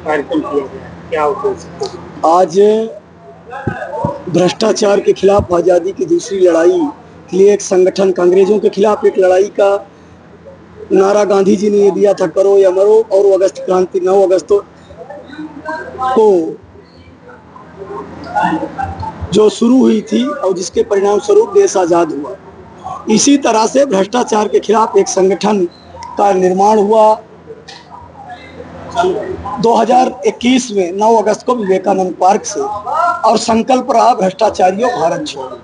कार्यक्रम किया गया, क्या उद्देश्य? आज भ्रष्टाचार के खिलाफ आज़ादी की दूसरी लड़ाई के लिए एक संगठन, अंग्रेजों के खिलाफ एक लड़ाई का नारा गांधी जी ने ये दिया था, करो या मरो। और वो अगस्त क्रांति 9 अगस्त को जो शुरू हुई थी और जिसके परिणाम स्वरूप देश आज़ाद हुआ, इसी तरह से भ्रष्टाचार के खिलाफ एक संगठन का निर्माण हुआ 2021 में 9 अगस्त को विवेकानंद पार्क से, और संकल्प रहा भ्रष्टाचारियों भारत छोड़ो।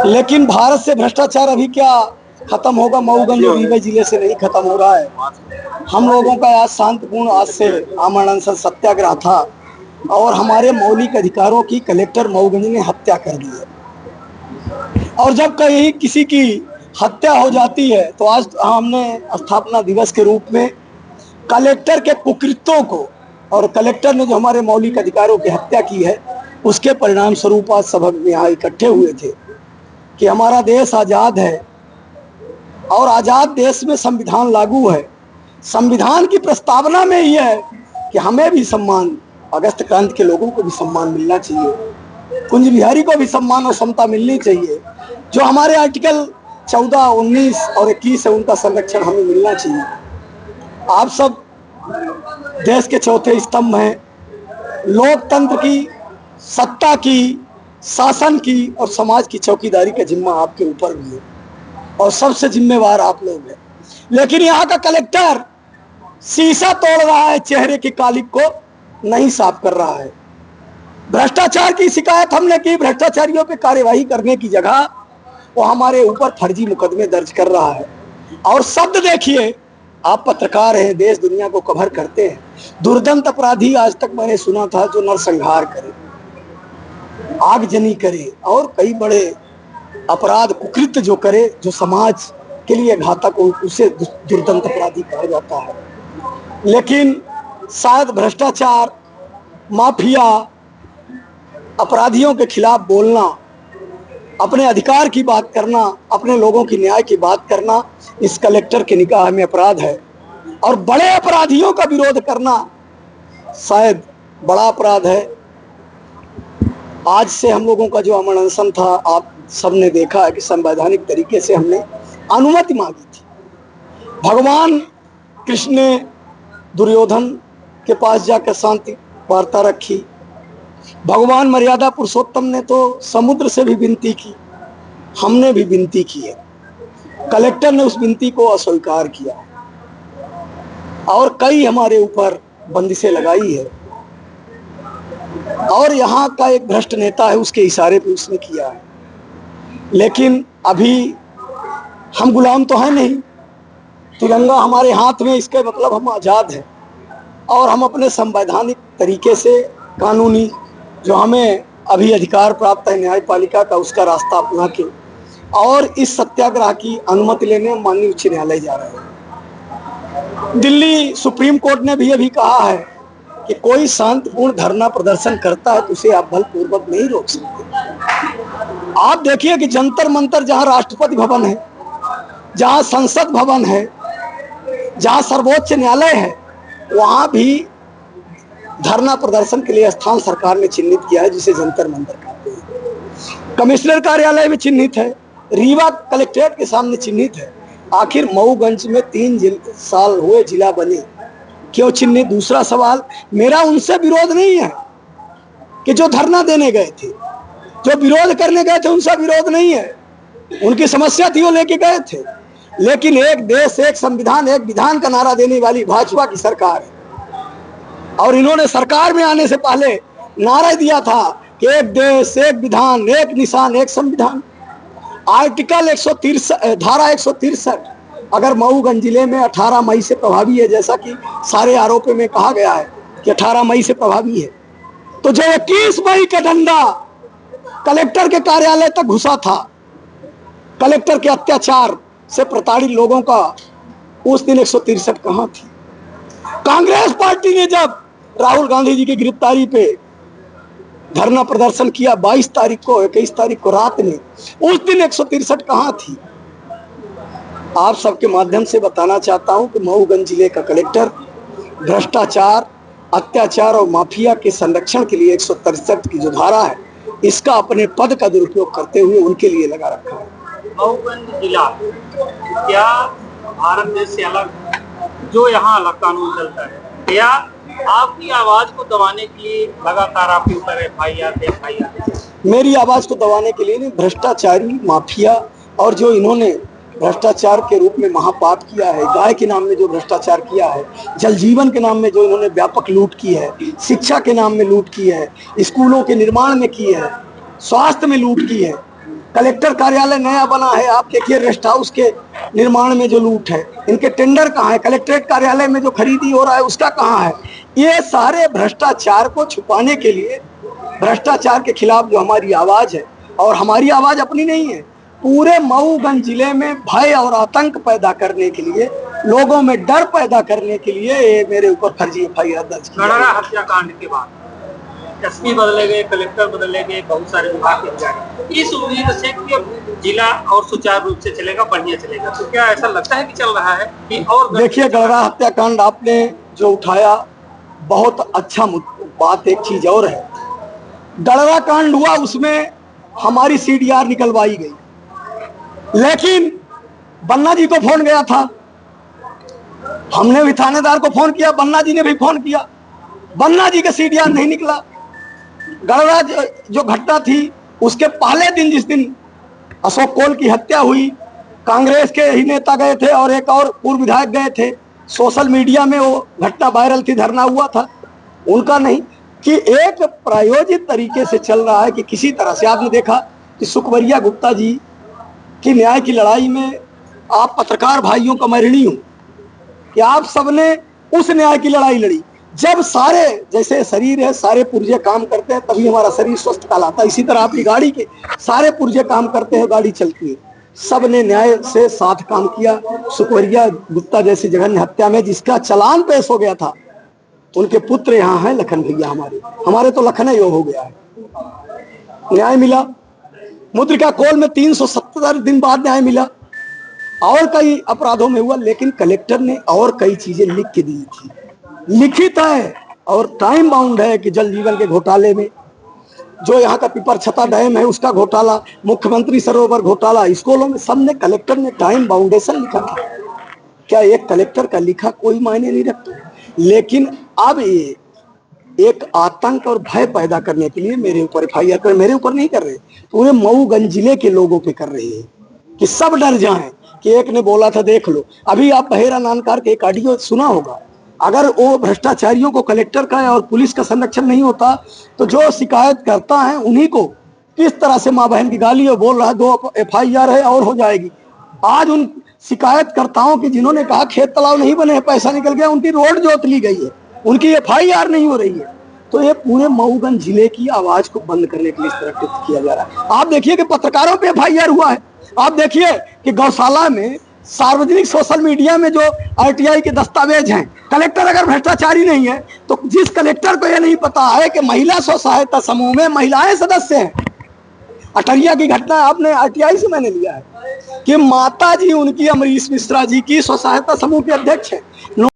लेकिन भारत से भ्रष्टाचार अभी क्या खत्म होगा? मऊगंज और रीवा जिले से नहीं खत्म हो रहा है। हम लोगों का आज शांतिपूर्ण आज से आमरण अनशन सत्याग्रह था और हमारे मौलिक अधिकारों की कलेक्टर मऊगंज ने हत्या कर दी है। और जब कहीं किसी की हत्या हो जाती है तो आज हमने स्थापना दिवस के रूप में कलेक्टर के कुकृत्यों को, और कलेक्टर ने जो हमारे मौलिक अधिकारों की हत्या की है उसके परिणाम स्वरूप आज सभा में यहाँ इकट्ठे हुए थे कि हमारा देश आज़ाद है और आज़ाद देश में संविधान लागू है। संविधान की प्रस्तावना में ही है कि हमें भी सम्मान, अगस्त क्रांति के लोगों को भी सम्मान मिलना चाहिए, कुंज बिहारी को भी सम्मान और समता मिलनी चाहिए। जो हमारे आर्टिकल 14, 19 और 21 है उनका संरक्षण हमें मिलना चाहिए। आप सब देश के चौथे स्तंभ हैं। लोकतंत्र की, सत्ता की, शासन की और समाज की चौकीदारी का जिम्मा आपके ऊपर भी है और सबसे जिम्मेवार आप लोग हैं। लेकिन यहाँ का कलेक्टर शीशा तोड़ रहा है, चेहरे की कालिक को नहीं साफ कर रहा है। भ्रष्टाचार की शिकायत हमने की, भ्रष्टाचारियों पे कार्यवाही करने की जगह वो हमारे ऊपर फर्जी मुकदमे दर्ज कर रहा है। और शब्द देखिए, आप पत्रकार हैं, देश दुनिया को कवर करते हैं। दुर्दांत अपराधी आज तक मैंने सुना था जो नरसंहार करे, आगजनी करे और कई बड़े अपराध कुकृत्य जो करे, जो समाज के लिए घातक हो, उसे दुर्दांत अपराधी कहा जाता है। लेकिन शायद भ्रष्टाचार, माफिया, अपराधियों के खिलाफ बोलना, अपने अधिकार की बात करना, अपने लोगों की न्याय की बात करना इस कलेक्टर के निगाह में अपराध है। और बड़े अपराधियों का विरोध करना शायद बड़ा अपराध है। आज से हम लोगों का जो अमन अनशन था, आप सबने देखा है कि संवैधानिक तरीके से हमने अनुमति मांगी थी। भगवान कृष्ण ने दुर्योधन के पास जाकर शांति वार्ता रखी। भगवान मर्यादा पुरुषोत्तम ने तो समुद्र से भी विनती की, हमने भी विनती की है। कलेक्टर ने उस विनती को अस्वीकार किया और कई हमारे ऊपर बंदिशें लगाई है। और यहाँ का एक भ्रष्ट नेता है, उसके इशारे पे उसने किया है। लेकिन अभी हम गुलाम तो हैं नहीं, तिरंगा हमारे हाथ में, इसका मतलब हम आज़ाद हैं और हम अपने संवैधानिक तरीके से कानूनी जो हमें अभी अधिकार प्राप्त है न्यायपालिका का, उसका रास्ता अपना के और इस सत्याग्रह की अनुमति लेने माननीय उच्च न्यायालय जा रहे हैं। दिल्ली सुप्रीम कोर्ट ने भी अभी कहा है कि कोई शांतिपूर्ण धरना प्रदर्शन करता है तो उसे आप बलपूर्वक नहीं रोक सकते। आप देखिए कि जंतर मंतर, जहां राष्ट्रपति भवन है, जहां संसद भवन है, जहां सर्वोच्च न्यायालय है, वहां भी धरना प्रदर्शन के लिए स्थान सरकार ने चिन्हित किया है, जिसे जंतर मंतर कहते हैं। कमिश्नर कार्यालय में चिन्हित है, रीवा कलेक्ट्रेट के सामने चिन्हित है। आखिर मऊगंज में 3 साल हुए जिला बने, क्यों चिन्हित? दूसरा सवाल, मेरा उनसे विरोध नहीं है कि जो धरना देने गए थे, जो विरोध करने गए थे, उनसे विरोध नहीं है। उनकी समस्या थी, वो लेके गए थे। लेकिन एक देश, एक संविधान, एक विधान का नारा देने वाली भाजपा की सरकार है और इन्होंने सरकार में आने से पहले नारा दिया था कि एक देश, एक विधान, एक निशान, एक संविधान। आर्टिकल 163, धारा 163 अगर मऊगंज जिले में 18 मई से प्रभावी है, जैसा कि सारे आरोपों में कहा गया है कि 18 मई से प्रभावी है, तो जो 21 मई का डंडा कलेक्टर के कार्यालय तक घुसा था, कलेक्टर के अत्याचार से प्रताड़ित लोगों का, उस दिन 163 कहां थी? कांग्रेस पार्टी ने जब राहुल गांधी जी की गिरफ्तारी पे धरना प्रदर्शन किया 22 तारीख को, 21 तारीख को रात में, उस दिन 163 कहां थी? आप सबके माध्यम से बताना चाहता हूं कि मऊगंज जिले का कलेक्टर भ्रष्टाचार, अत्याचार और माफिया के संरक्षण के लिए 163 की जो धारा है, इसका अपने पद का दुरुपयोग करते हुए उनके लिए लगा रखा है। मऊगंज जिला क्या भारत देश से अलग, जो यहाँ अलग कानून चलता है, या आपकी आवाज को दबाने के लिए लगातार आपके ऊपर एफआईआर? मेरी आवाज को दबाने के लिए नहीं, भ्रष्टाचारी, माफिया और जो इन्होंने भ्रष्टाचार के रूप में महापाप किया है, गाय के नाम में जो भ्रष्टाचार किया है, जल जीवन के नाम में जो इन्होंने व्यापक लूट की है, शिक्षा के नाम में लूट की है, स्कूलों के निर्माण में की है, स्वास्थ्य में लूट की है, कलेक्टर कार्यालय नया बना है, आप देखिए रेस्ट हाउस के निर्माण में जो लूट है, इनके टेंडर कहाँ है, कलेक्ट्रेट कार्यालय में जो खरीदी हो रहा है उसका कहाँ है। ये सारे भ्रष्टाचार को छुपाने के लिए, भ्रष्टाचार के खिलाफ जो हमारी आवाज है, और हमारी आवाज अपनी नहीं है, पूरे मऊगंज जिले में भय और आतंक पैदा करने के लिए, लोगों में डर पैदा करने के लिए ये मेरे ऊपर फर्जी एफआईआर दर्ज किया। गड़रा हत्याकांड के बाद एसपी बदले गए, कलेक्टर बदले गए, बहुत सारे विभाग के अधिकारी, इस उम्मीद से कि अब जिला और सुचारू रूप से चलेगा, बढ़िया चलेगा, तो क्या ऐसा लगता है कि चल रहा है कि और? देखिए, गड़रा हत्याकांड आपने जो उठाया, बहुत अच्छा बात। एक चीज और है, गड़रा कांड हुआ, उसमें हमारी सीडीआर निकलवाई गई, लेकिन बन्ना जी को फोन गया था, हमने भी थानेदार को फोन किया, बन्ना जी ने भी फोन किया, बन्ना जी का सीडीआर नहीं निकला। गड़रा जो घटना थी, उसके पहले दिन, जिस दिन अशोक कोल की हत्या हुई, कांग्रेस के ही नेता गए थे और एक और पूर्व विधायक गए थे, सोशल मीडिया में वो घटना वायरल थी, धरना हुआ था, उनका नहीं, कि एक प्रायोजित तरीके से चल रहा है कि किसी तरह से। आपने देखा कि सुखवरिया गुप्ता जी की न्याय की लड़ाई में आप पत्रकार भाइयों का मैं ऋणी हूं कि आप सबने उस न्याय की लड़ाई लड़ी, जब सारे, जैसे शरीर है, सारे पुर्जे काम करते हैं तभी हमारा शरीर स्वस्थ कहलाता है, इसी तरह आपकी गाड़ी के सारे पुर्जे काम करते हैं, गाड़ी चलती है। सब ने न्याय से साथ काम किया। सुखवरिया गुप्ता जैसी जघन्य हत्या में जिसका चालान पेश हो गया था, उनके पुत्र यहाँ हैं, लखन भैया, हमारे तो लखन ही हो गया है, न्याय मिला। मुद्रिका कोल में 370 दिन बाद न्याय मिला, और कई अपराधों में हुआ, लेकिन कलेक्टर ने और कई चीजें लिख के दी थी, लिखित है और टाइम बाउंड है, कि जल जीवन के घोटाले में, जो यहाँ का पिपर छता डैम है उसका घोटाला, मुख्यमंत्री सरोवर घोटाला, स्कूलों में, सब ने कलेक्टर ने टाइम बाउंडेशन लिखा था। क्या एक कलेक्टर का लिखा कोई मायने नहीं रखता? लेकिन अब ये एक आतंक और भय पैदा करने के लिए मेरे ऊपर एफआईआर कर, मेरे ऊपर नहीं कर रहे, पूरे मऊगंज जिले के लोगों पे कर रहे हैं, कि सब डर जाएं। कि एक ने बोला था, देख लो, अभी आप बहेरा नानकार के एक ऑडियो सुना होगा, अगर वो भ्रष्टाचारियों को कलेक्टर का और पुलिस का संरक्षण नहीं होता, तो जो शिकायत करता है उन्हीं को किस तरह से माँ बहन की गाली और बोल रहा है, 2 एफआईआर है और हो जाएगी। आज उन शिकायतकर्ताओं की, जिन्होंने कहा खेत तालाब नहीं बने, पैसा निकल गया, उनकी रोड जोत ली गई है, उनकी एफआईआर नहीं हो रही है। तो ये पूरे मऊगंज जिले की आवाज को बंद करने के लिए इस तरह कृत्य किया जा रहा है। आप देखिए कि पत्रकारों पे एफआईआर हुआ है, आप देखिए कि गौशाला में, सार्वजनिक सोशल मीडिया में जो आरटीआई के दस्तावेज हैं, कलेक्टर अगर भ्रष्टाचारी नहीं है, तो जिस कलेक्टर को यह नहीं पता है कि महिला स्व सहायता समूह में महिलाएं सदस्य हैं। अटरिया की घटना आपने आरटीआई से मैंने लिया है, कि माता जी उनकी अमरीश मिश्रा जी की स्व सहायता समूह के अध्यक्ष है।